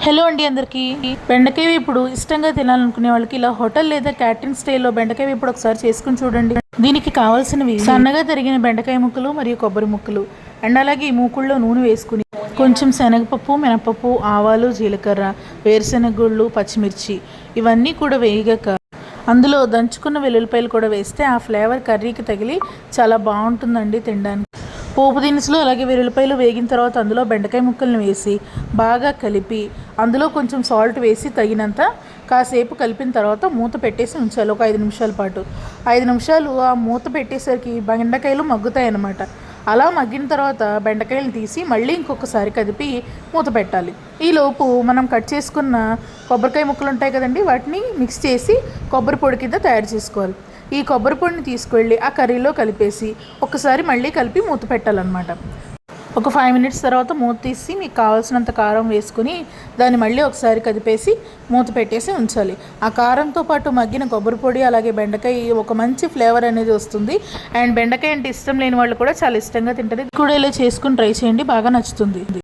Hello అండి అందరికీ. బెండకాయ ఇప్పుడు ఇష్టంగా తినాలనుకునే వాళ్ళకి ఇలా హోటల్ లేదా క్యాటరింగ్ స్టైల్లో బెండకాయ ఇప్పుడు ఒకసారి చేసుకుని చూడండి. దీనికి కావాల్సినవి సన్నగా తరిగిన బెండకాయ ముక్కలు మరియు కొబ్బరి ముక్కలు అండ్ అలాగే ఈ మూకుల్లో నూనె వేసుకుని కొంచెం శనగపప్పు, మినపప్పు, ఆవాలు, జీలకర్ర, వేరుశెనగ గుళ్ళు, పచ్చిమిర్చి ఇవన్నీ కూడా వేయగాక అందులో దంచుకున్న వెల్లుల్లిపాయలు కూడా వేస్తే ఆ ఫ్లేవర్ కర్రీకి తగిలి చాలా బాగుంటుందండి తినడానికి. పోపు దినుసులు అలాగే వెల్లుల్లిపాయలు వేగిన తర్వాత అందులో బెండకాయ ముక్కలను వేసి బాగా కలిపి అందులో కొంచెం సాల్ట్ వేసి తగినంత కాసేపు కలిపిన తర్వాత మూత పెట్టేసి ఉంచాలి ఒక 5 నిమిషాల పాటు. 5 నిమిషాలు ఆ మూత పెట్టేసరికి బెండకాయలు మగ్గుతాయి అన్నమాట. అలా మగ్గిన తర్వాత బెండకాయలు తీసి మళ్ళీ ఇంకొకసారి కదిపి మూత పెట్టాలి. ఈలోపు మనం కట్ చేసుకున్న కొబ్బరికాయ ముక్కలు ఉంటాయి కదండి, వాటిని మిక్స్ చేసి కొబ్బరి పొడి కింద తయారు చేసుకోవాలి. ఈ కొబ్బరి పొడిని తీసుకువెళ్ళి ఆ కర్రీలో కలిపేసి ఒకసారి మళ్ళీ కలిపి మూత పెట్టాలన్నమాట. ఒక 5 మినిట్స్ తర్వాత మూత తీసి మీకు కావాల్సినంత కారం వేసుకుని దాన్ని మళ్ళీ ఒకసారి కదిపేసి మూత పెట్టేసి ఉంచాలి. ఆ కారంతో పాటు మగ్గిన కొబ్బరి పొడి అలాగే బెండకాయ ఒక మంచి ఫ్లేవర్ అనేది వస్తుంది. అండ్ బెండకాయ అంటే ఇష్టం లేని వాళ్ళు కూడా చాలా ఇష్టంగా తింటారు. కూడా ఇలా చేసుకుని ట్రై చేయండి, బాగా నచ్చుతుంది.